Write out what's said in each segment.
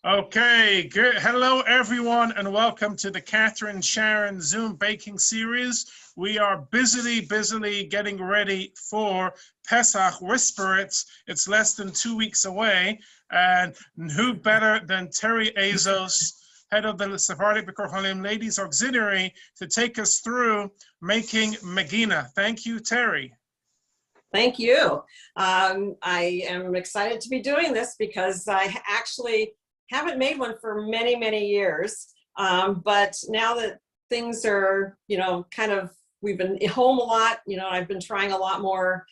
Okay, good. Hello, everyone, and welcome to the Catherine Sharon Zoom baking series. We are busily getting ready for Pesach. Whisper it. It's less than 2 weeks away. And who better than Terry Azose, head of the Sephardic B'Kor Cholim Ladies Auxiliary, to take us through making Megina. Thank you, Terry. Thank you. I am excited to be doing this because I actually haven't made one for many years. But now that things are, we've been home a lot, I've been trying a lot more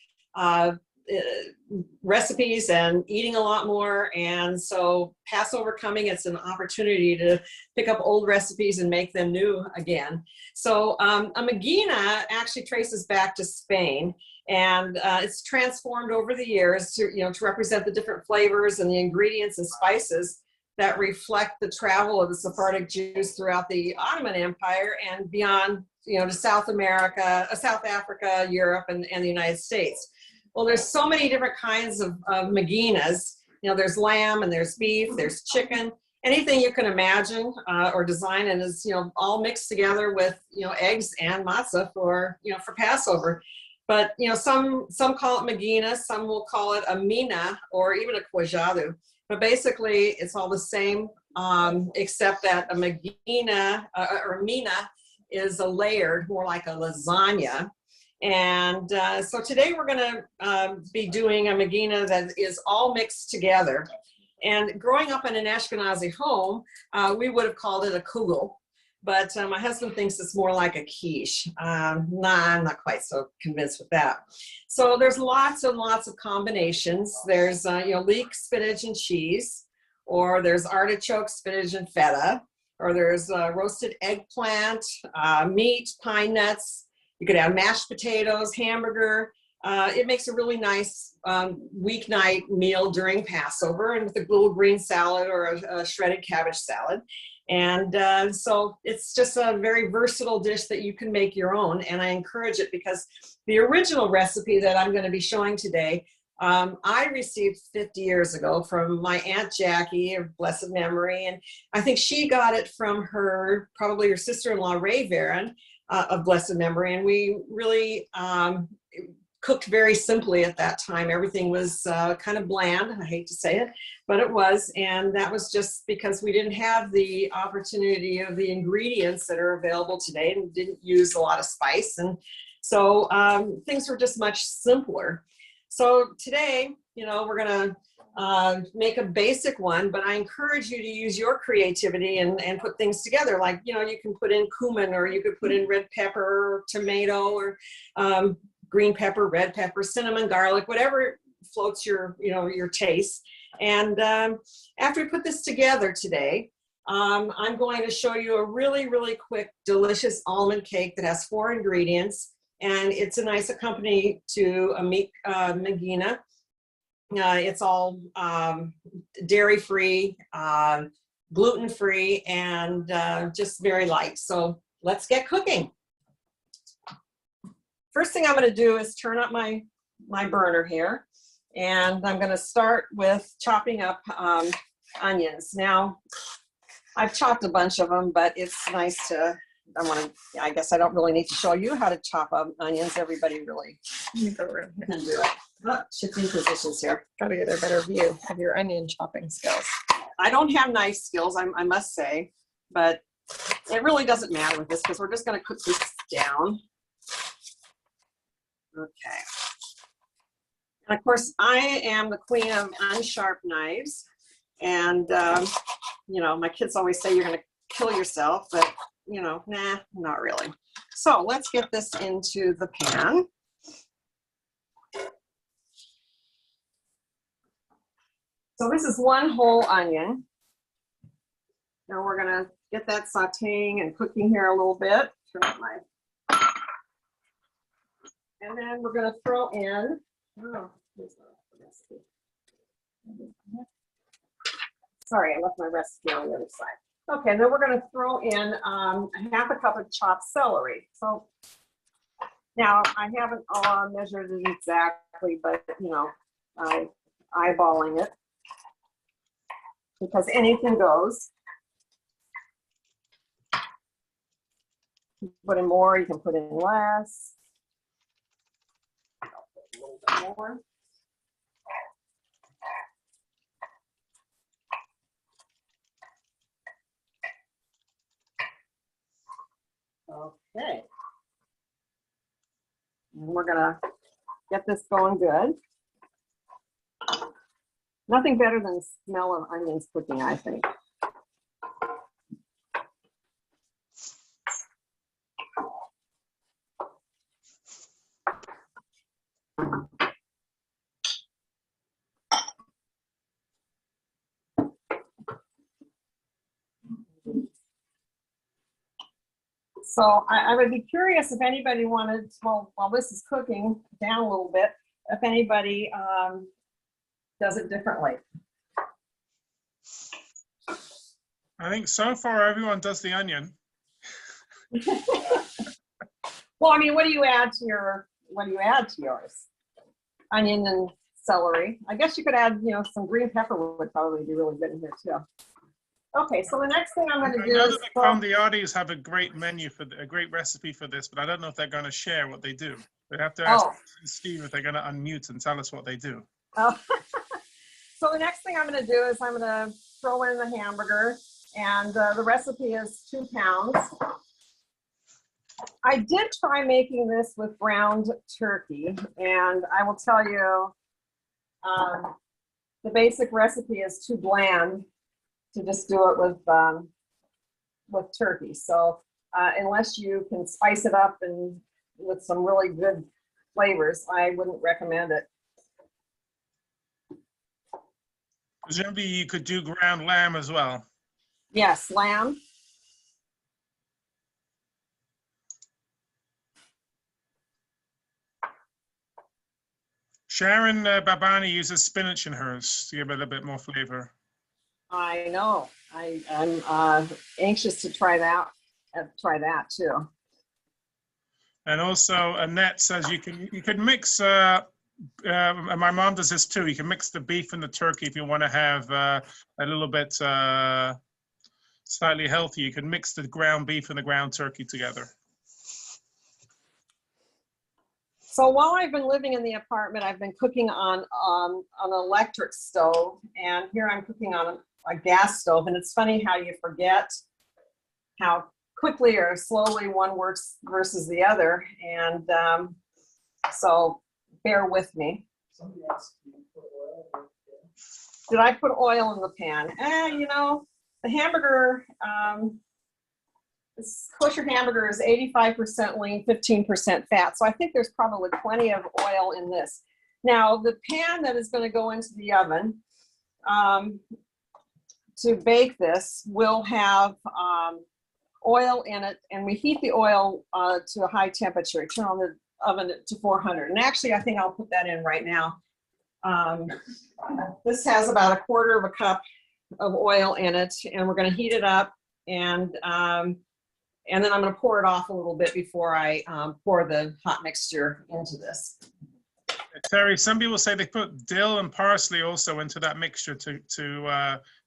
recipes and eating a lot more. And so Passover coming, it's an opportunity to pick up old recipes and make them new again. So a Megina actually traces back to Spain. And it's transformed over the years to represent the different flavors and the ingredients and spices that reflect the travel of the Sephardic Jews throughout the Ottoman Empire and beyond, to South America, South Africa, Europe, and the United States. Well, there's so many different kinds of Meginas. There's lamb and there's beef, there's chicken, anything you can imagine or design, and is all mixed together with eggs and matzah for Passover. But some call it Megina, some will call it a mina or even a kwajadu. But basically, it's all the same, except that a Megina or a mina is a layered, more like a lasagna. And so today we're going to be doing a Megina that is all mixed together. And growing up in an Ashkenazi home, we would have called it a kugel. But my husband thinks it's more like a quiche. I'm not quite so convinced with that. So there's lots and lots of combinations. There's leek, spinach, and cheese, or there's artichoke, spinach, and feta, or there's roasted eggplant, meat, pine nuts. You could have mashed potatoes, hamburger. It makes a really nice weeknight meal during Passover, and with a little green salad or a shredded cabbage salad. And so it's just a very versatile dish that you can make your own, and I encourage it because the original recipe that I'm going to be showing today, I received 50 years ago from my Aunt Jackie of blessed memory, and I think she got it from probably her sister-in-law Ray Varon of blessed memory, and we really cooked very simply at that time. Everything was kind of bland, I hate to say it, but it was, and that was just because we didn't have the opportunity of the ingredients that are available today and didn't use a lot of spice, and so things were just much simpler. So today, we're gonna make a basic one, but I encourage you to use your creativity and put things together. Like, you can put in cumin, or you could put in red pepper, or tomato, or green pepper, red pepper, cinnamon, garlic, whatever floats your taste. And after we put this together today, I'm going to show you a really quick, delicious almond cake that has 4 ingredients, and it's a nice accompaniment to a Megina. It's all dairy-free, gluten-free, and just very light. So let's get cooking. First thing I'm going to do is turn up my burner here, and I'm going to start with chopping up onions. Now, I've chopped a bunch of them, but it's nice to, I guess I don't really need to show you how to chop up onions. Everybody really can do it. Oh, shifting positions here. Got to get a better view of your onion chopping skills. I don't have knife skills, I must say, but it really doesn't matter with this because we're just going to cook this down. Okay. And of course, I am the queen of unsharp knives. And, my kids always say you're going to kill yourself, but, nah, not really. So let's get this into the pan. So this is 1 whole onion. Now we're going to get that sauteing and cooking here a little bit. Turn up my... And then we're going to throw in, sorry, I left my recipe on the other side. Okay, then we're going to throw in half a cup of chopped celery. So now I haven't measured it exactly, but I'm eyeballing it. because anything goes. You can put in more, you can put in less. I'll put a little bit more. Okay. And we're gonna get this going good. Nothing better than the smell of onions cooking, I think. So I would be curious if anybody wanted, well, while this is cooking down a little bit, if anybody does it differently. I think so far everyone does the onion. Well, I mean, what do you add to yours? Onion and celery. I guess you could add, some green pepper would probably be really good in here too. Okay, so the next thing I'm going to do know is that the Condiatis have a great menu a great recipe for this, but I don't know if they're going to share what they do. They have to ask Steve if they're going to unmute and tell us what they do. Oh. So the next thing I'm going to do is I'm going to throw in the hamburger, and the recipe is 2 pounds. I did try making this with ground turkey, and I will tell you, the basic recipe is too bland to just do it with turkey. So unless you can spice it up and with some really good flavors, I wouldn't recommend it. Presumably you could do ground lamb as well. Yes, lamb. Sharon Babani uses spinach in hers to give it a bit more flavor. I know. I'm anxious to try that too. And also Annette says you can mix. And my mom does this too. You can mix the beef and the turkey if you want to have a little bit slightly healthy. You can mix the ground beef and the ground turkey together. So while I've been living in the apartment, I've been cooking on an electric stove, and here I'm cooking on a gas stove. And it's funny how you forget how quickly or slowly one works versus the other. And so bear with me. Did I put oil in the pan? The hamburger, this kosher hamburger is 85% lean, 15% fat. So I think there's probably plenty of oil in this. Now, the pan that is going to go into the oven to bake this will have oil in it, and we heat the oil to a high temperature. Turn on the oven to 400. And actually, I think I'll put that in right now. This has about 1/4 cup of oil in it, and we're going to heat it up, and then I'm going to pour it off a little bit before I pour the hot mixture into this. Terry, some people say they put dill and parsley also into that mixture to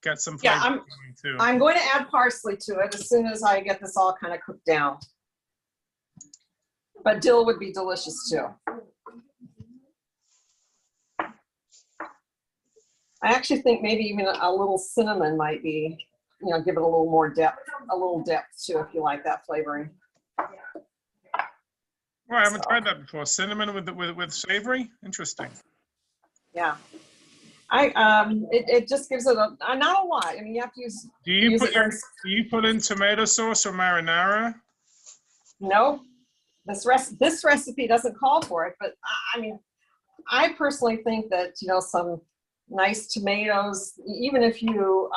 get some flavor. Yeah, I'm going to add parsley to it as soon as I get this all kind of cooked down. But dill would be delicious too. I actually think maybe even a little cinnamon might be, give it a little more depth, too, if you like that flavoring. Oh, I haven't tried that before. Cinnamon with savory? Interesting. Yeah. It just gives it not a lot. I mean, you have to use. Do you put in tomato sauce or marinara? No, this recipe doesn't call for it. But I mean, I personally think that some nice tomatoes, even if you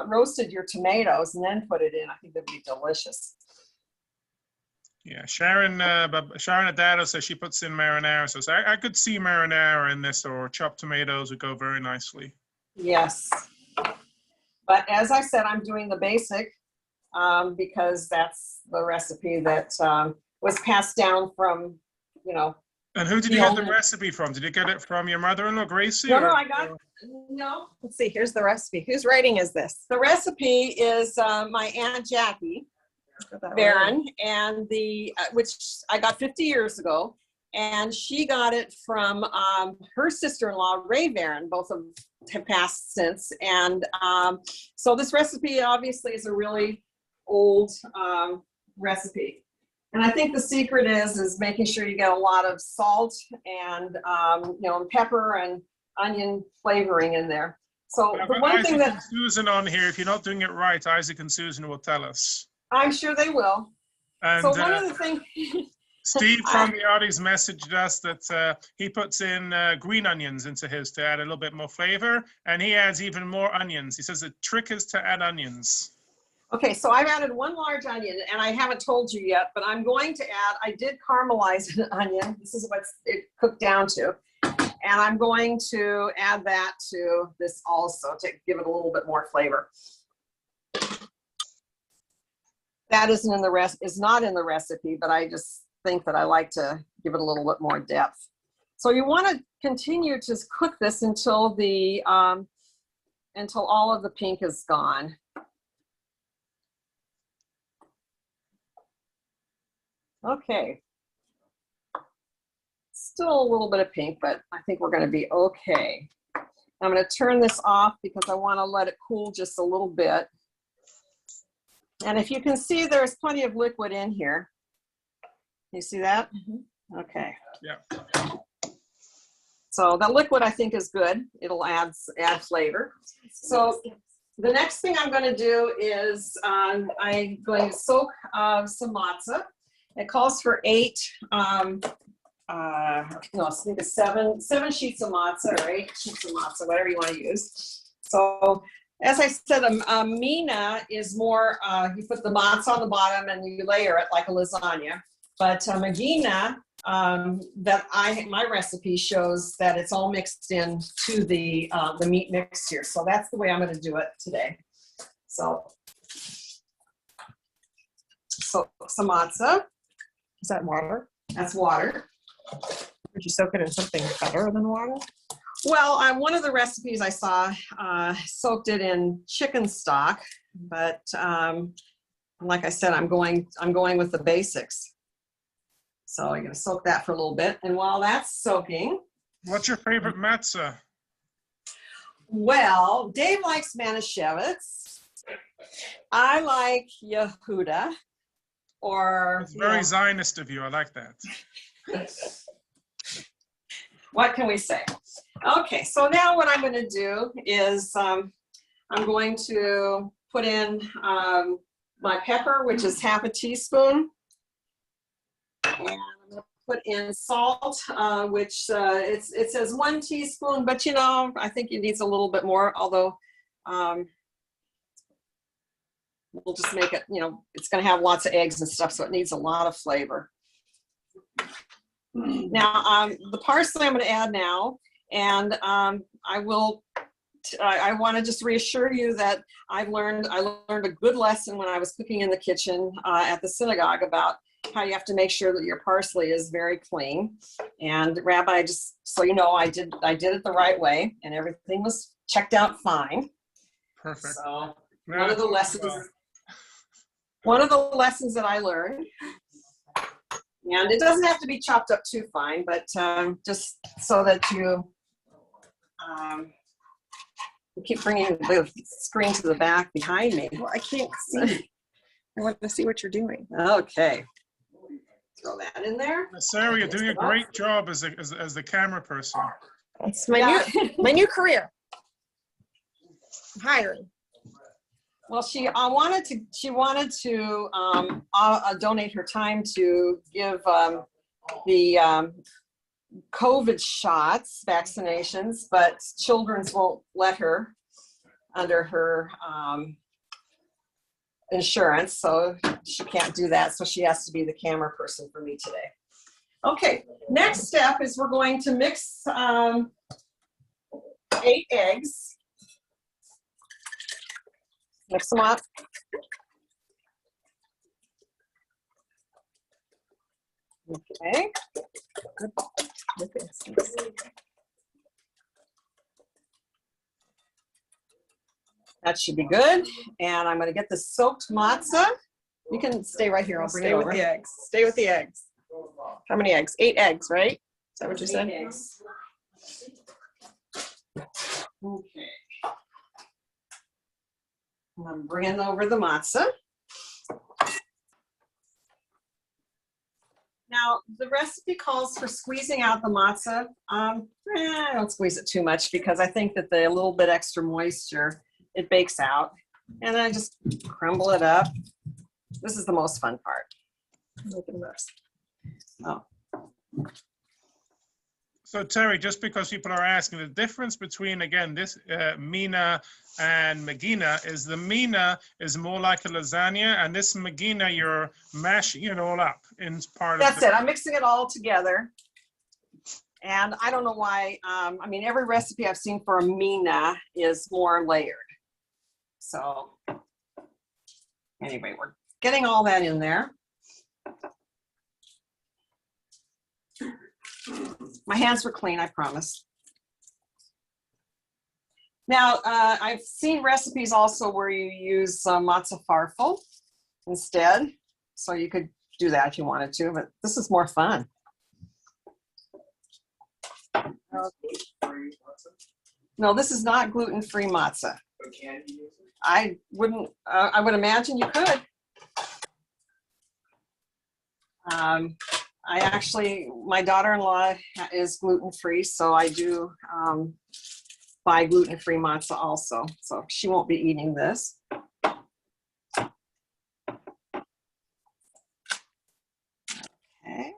roasted your tomatoes and then put it in, I think that'd be delicious. Yeah, Sharon Adado says she puts in marinara. So I could see marinara in this, or chopped tomatoes would go very nicely. Yes. But as I said, I'm doing the basic because that's the recipe that was passed down from, And who did you get the recipe from? Did you get it from your mother-in-law, Gracie? No, or? I got, no. Let's see, here's the recipe. Whose writing is this? The recipe is my Aunt Jackie Barron, and which I got 50 years ago. And she got it from her sister-in-law, Ray Barron. Both of them have passed since. And so this recipe obviously is a really old recipe. And I think the secret is making sure you get a lot of salt and pepper and onion flavoring in there. So the one Isaac thing that and Susan on here, if you're not doing it right, Isaac and Susan will tell us. I'm sure they will. And So one of the things Steve from the audience messaged us that he puts in green onions into his to add a little bit more flavor, and he adds even more onions. He says the trick is to add onions. Okay, so I've added one large onion, and I haven't told you yet, but I'm going to add, I did caramelize an onion. This is what it cooked down to. And I'm going to add that to this also to give it a little bit more flavor. That is not in the recipe, but I just think that I like to give it a little bit more depth. So you want to continue to cook this until until all of the pink is gone. Okay. Still a little bit of pink, but I think we're going to be okay. I'm going to turn this off because I want to let it cool just a little bit. And if you can see, there's plenty of liquid in here. You see that? Mm-hmm. Okay. Yeah. So the liquid, I think, is good. It'll add flavor. So the next thing I'm going to do is I'm going to soak some matzah. It calls for 8, I think it's 7 sheets of matzah or 8 sheets of matzah, whatever you want to use. So as I said, mina is more, you put the matzah on the bottom and you layer it like a lasagna. But Megina, my recipe shows that it's all mixed in to the meat mixture. So that's the way I'm going to do it today. So some matzah. Is that water? That's water. Would you soak it in something better than water? Well, one of the recipes I saw soaked it in chicken stock, but like I said, I'm going with the basics. So I'm going to soak that for a little bit, and while that's soaking, what's your favorite matzah? Well, Dave likes Manischewitz. I like Yehuda. It's very Zionist of you. I like that. What can we say? Okay, so now what I'm going to do is I'm going to put in my pepper, which is half a teaspoon. And I'm going to put in salt, which it says 1 teaspoon, but I think it needs a little bit more, although we'll just make it, it's going to have lots of eggs and stuff, so it needs a lot of flavor. Now, the parsley I'm going to add now, and I want to just reassure you that I learned a good lesson when I was cooking in the kitchen at the synagogue about how you have to make sure that your parsley is very clean. And Rabbi, just so you know, I did it the right way, and everything was checked out fine. Perfect. So one of the lessons that I learned, and it doesn't have to be chopped up too fine, but just so that you keep bringing the screen to the back behind me. Well, I can't see. I want to see what you're doing. Okay. Throw that in there. Sarah, you're doing a great job as the camera person. It's my new career. I'm hiring. Well, she wanted to donate her time to give the COVID vaccinations, but Children's won't let her under her insurance, so she can't do that. So she has to be the camera person for me today. Okay, next step is we're going to mix 8 eggs. Mix them up. Okay. That should be good. And I'm going to get the soaked matzah. You can stay right here. I'll bring it Stay with over. the eggs. Stay with the eggs. How many eggs? 8 eggs, right? Is that what you said? Eggs. Okay. I'm bringing over the matzah. Now, the recipe calls for squeezing out the matzah. I don't squeeze it too much because I think that the little bit extra moisture, it bakes out. And I just crumble it up. This is the most fun part. Oh. So Terry, just because people are asking, the difference between, again, this Mina and Megina is the Mina is more like a lasagna, and this Megina, you're mashing it all up in part That's of the... it. I'm mixing it all together. And I don't know why. I mean, every recipe I've seen for a Mina is more layered. So anyway, we're getting all that in there. My hands were clean, I promise. Now, I've seen recipes also where you use matzah farfel instead. So you could do that if you wanted to, but this is more fun. No, this is not gluten-free matzah. I wouldn't, I would imagine you could. I actually, my daughter-in-law is gluten-free, so I do buy gluten-free matzah also. So she won't be eating this. Okay.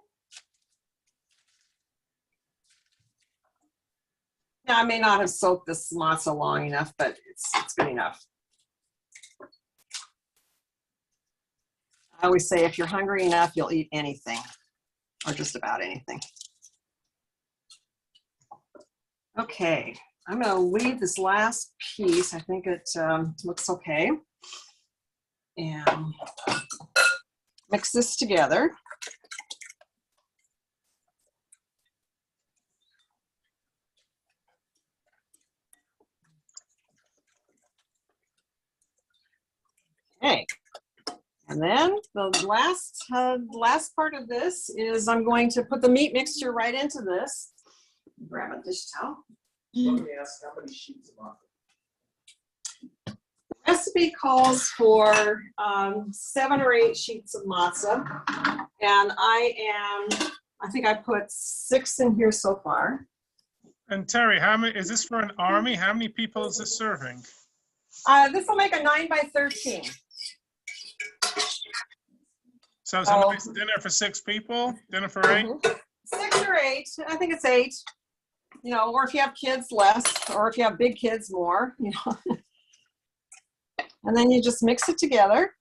Now, I may not have soaked this matzah long enough, but it's good enough. I always say if you're hungry enough, you'll eat anything. Or just about anything. Okay, I'm going to leave this last piece. I think it looks okay. And mix this together. Okay. And then the last part of this is I'm going to put the meat mixture right into this. Grab a dish towel. Let me ask, how many sheets of matzah? The recipe calls for 7 or 8 sheets of matzah, and I think I put 6 in here so far. And Terry, how many, is this for an army? How many people is this serving? This will make a 9 by 13. So it's a nice dinner for 6 people, dinner for 8? 6 or 8, I think it's 8. You know, or if you have kids, less, or if you have big kids, more, you know. And then you just mix it together.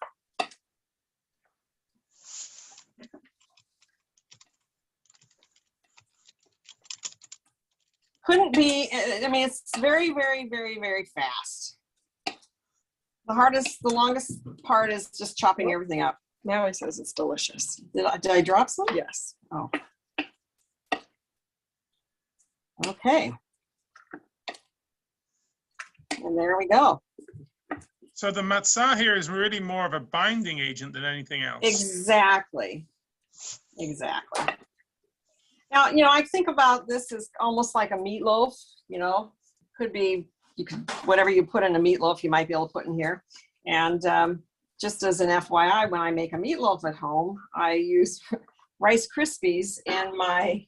Couldn't be, I mean, it's very, very, very, very fast. The longest part is just chopping everything up. Now he says it's delicious. Did I drop some? Yes. Oh. Okay. And there we go. So the matzah here is really more of a binding agent than anything else. Exactly. Exactly. Now, you know, I think about this as almost like a meatloaf, you know, could be, whatever you put in a meatloaf, you might be able to put in here. And just as an FYI, when I make a meatloaf at home, I use Rice Krispies in my,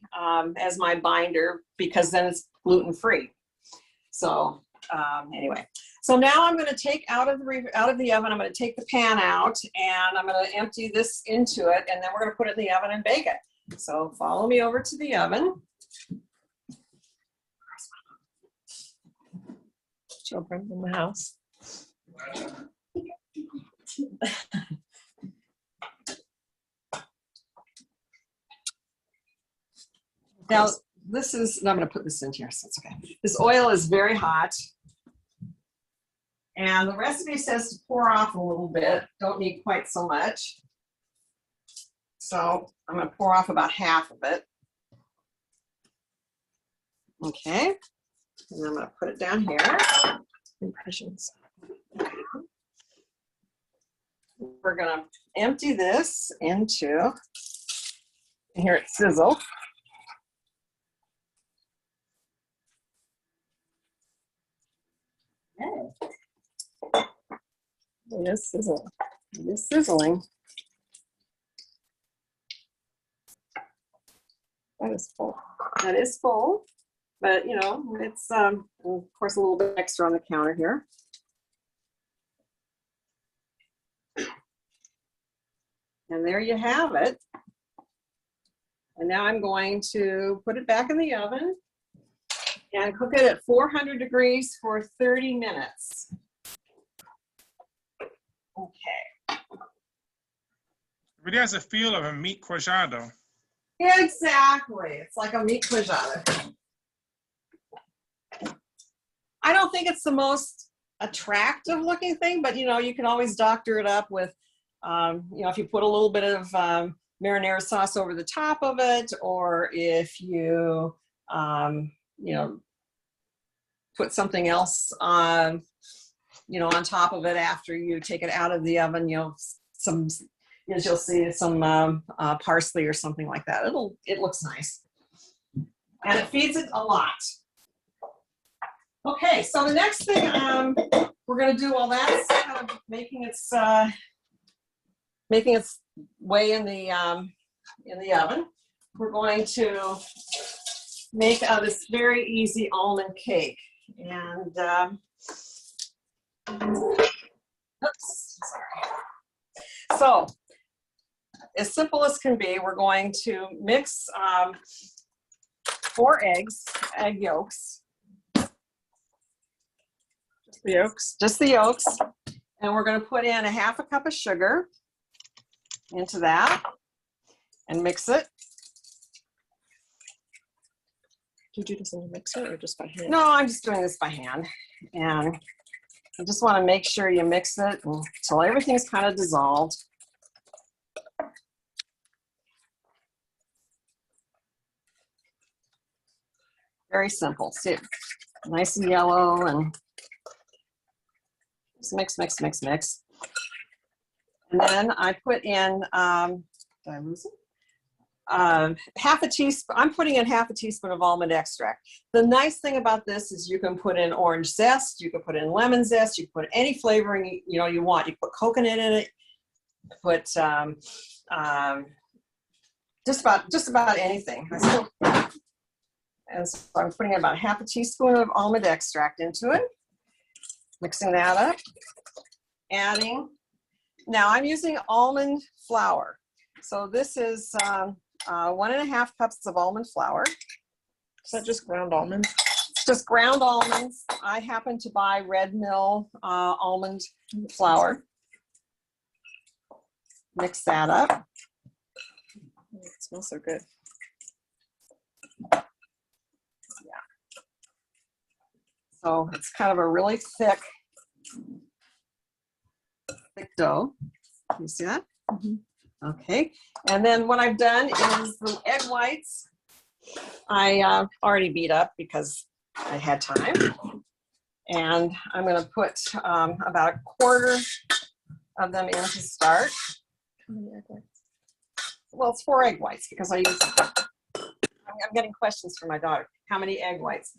as my binder, because then it's gluten-free. So anyway, so now I'm going to take out of the oven, I'm going to take the pan out, and I'm going to empty this into it, and then we're going to put it in the oven and bake it. So follow me over to the oven. Children in the house. Now, this is, I'm going to put this in here, so it's okay. This oil is very hot. And the recipe says to pour off a little bit. Don't need quite so much. So I'm going to pour off about half of it. Okay. And I'm going to put it down here. Impressions. We're going to empty this into, and hear it sizzle. Okay. It is sizzling. It is sizzling. That is full. That is full, but you know, it's of course a little bit extra on the counter here. And there you have it. And now I'm going to put it back in the oven and cook it at 400 degrees for 30 minutes. Okay. It really has a feel of a meat cuajado. Exactly. It's like a meat cuajada. I don't think it's the most attractive looking thing, but you know, you can always doctor it up with, you know, if you put a little bit of marinara sauce over the top of it, or if you, you know, put something else on, you know, on top of it after you take it out of the oven, you know, some, as you'll see, some parsley or something like that. It looks nice. And it feeds it a lot. Okay, so the next thing we're going to do while that's kind of making its way in the oven, we're going to make this very easy almond cake. And oops, sorry. So as simple as can be, we're going to mix 4 eggs, egg yolks. The yolks. Just the yolks. And we're going to put in a half a cup of sugar into that and mix it. Do you do this in a mixer or just by hand? No, I'm just doing this by hand. And I just want to make sure you mix it until everything's kind of dissolved. Very simple. See, nice and yellow, and just mix, mix, mix, mix. And then I put in, did I lose it? Half a teaspoon, I'm putting in half a teaspoon of almond extract. The nice thing about this is you can put in orange zest, you can put in lemon zest, you can put any flavoring you know you want. You put coconut in it, put just about anything. And so I'm putting about half a teaspoon of almond extract into it, mixing that up, adding. Now I'm using almond flour. So this is 1.5 cups of almond flour. Is that just ground almonds? It's just ground almonds. I happen to buy Red Mill almond flour. Mix that up. It smells so good. So it's kind of a really thick dough. Can you see that? Mm-hmm. Okay. And then what I've done is the egg whites I already beat up because I had time. And I'm going to put about 1/4 of them in to start. How many egg whites? Well, it's 4 egg whites because I use, I'm getting questions from my daughter. How many egg whites?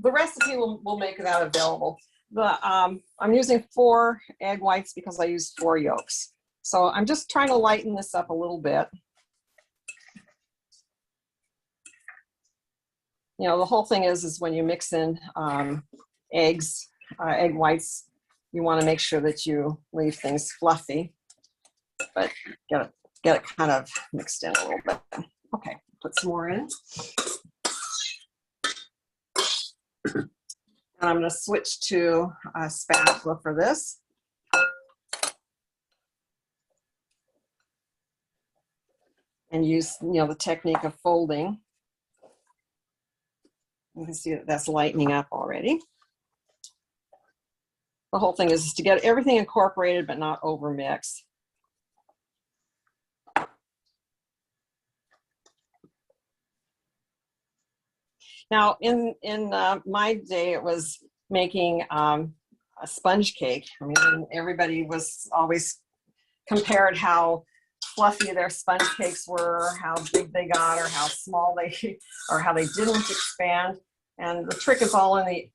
The recipe will make that available. I'm using 4 egg whites because I use 4 yolks. So I'm just trying to lighten this up a little bit. You know, the whole thing is when you mix in eggs, egg whites, you want to make sure that you leave things fluffy, but get it kind of mixed in a little bit. Okay, put some more in. And I'm going to switch to a spatula for this. And use, you know, the technique of folding. You can see that that's lightening up already. The whole thing is to get everything incorporated but not over mix. Now, in my day, it was making a sponge cake. I mean, everybody was always compared how fluffy their sponge cakes were, how big they got, or how small they, or how they didn't expand. And the trick is all in the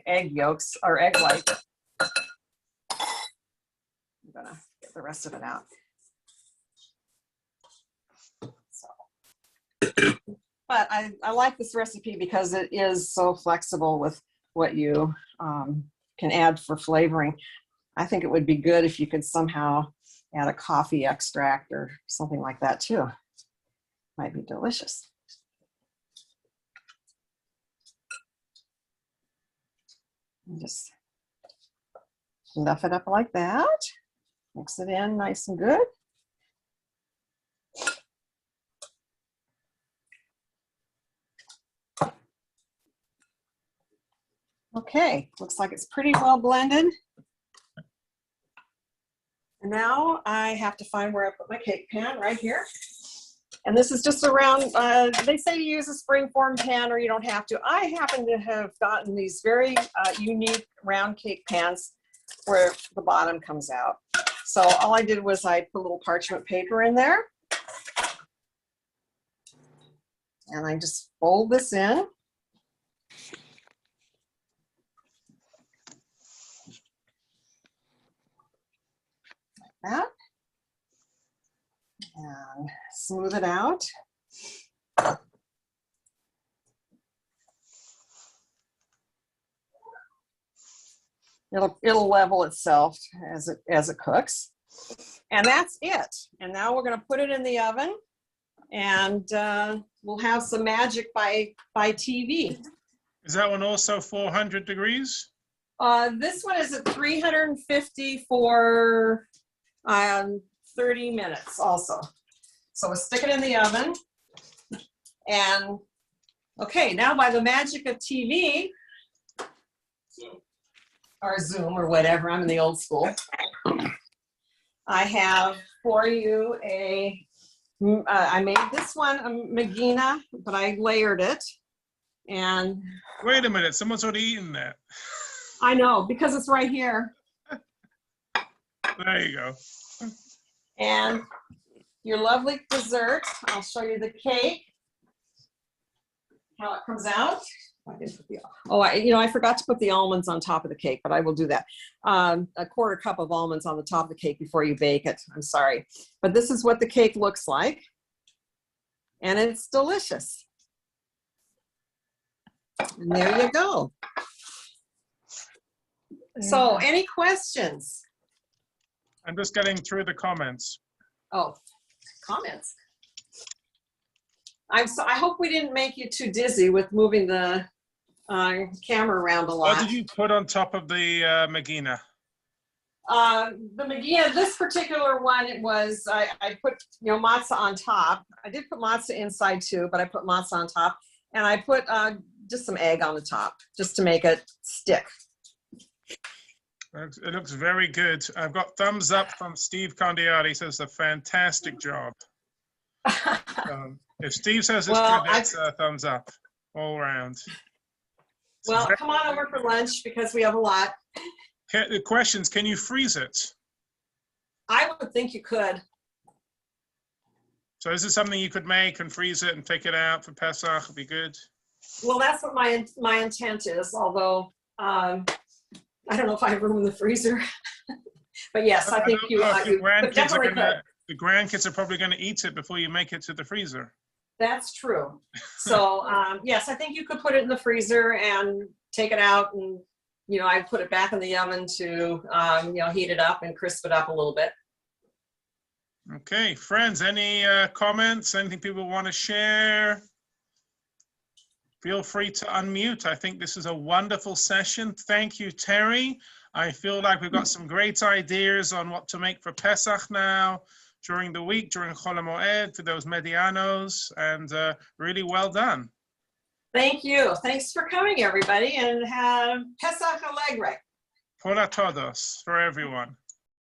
egg yolks or egg white. I'm gonna get the rest of it out. So, but I like this recipe because it is so flexible with what you can add for flavoring. I think it would be good if you could somehow add a coffee extract or something like that too. Might be delicious. And just fluff it up like that. Mix it in nice and good. Okay, looks like it's pretty well blended. And now I have to find where I put my cake pan, right here. And this is just a round, they say to use a springform pan or you don't have to. I happen to have gotten these very unique round cake pans where the bottom comes out. So all I did was I put a little parchment paper in there. And I just fold this in. That and smooth it out. It'll level itself as it cooks, and that's it. And now we're going to put it in the oven, and we'll have some magic by TV. Is that one also 400 degrees? This one is at 350 for 30 minutes also. So we'll stick it in the oven. And okay, now by the magic of TV, or Zoom or whatever, I'm in the old school, I have for you I made this one a Megina, but I layered it. And Wait a minute, someone's already eaten that. I know, because it's right here. There you go. And your lovely dessert. I'll show you the cake, how it comes out. I forgot to put the almonds on top of the cake, but I will do that. A quarter cup of almonds on the top of the cake before you bake it. I'm sorry. But this is what the cake looks like. And it's delicious. And there you go. So any questions? I'm just getting through the comments. Oh, comments. I hope we didn't make you too dizzy with moving the camera around a lot. What did you put on top of the Megina? The Megina, this particular one, it was, I put, matzah on top. I did put matzah inside too, but I put matzah on top. And I put just some egg on the top, just to make it stick. It looks very good. I've got thumbs up from Steve Condiati. He says a fantastic job. If Steve says it's good, that's a thumbs up all around. Well, come on over for lunch because we have a lot. The questions, can you freeze it? I would think you could. So is this something you could make and freeze it and take it out for Pesach? It'd be good. Well, that's what my intent is, although I don't know if I have room in the freezer. But yes, I think you definitely could. The grandkids are probably going to eat it before you make it to the freezer. That's true. So yes, I think you could put it in the freezer and take it out, and I put it back in the oven to heat it up and crisp it up a little bit. Okay, friends, any comments? Anything people want to share? Feel free to unmute. I think this is a wonderful session. Thank you, Terry. I feel like we've got some great ideas on what to make for Pesach now, during the week, during Chol HaMoed, for those medianos, and really well done. Thank you. Thanks for coming, everybody, and have Pesach Alegre. Hola todos, for everyone.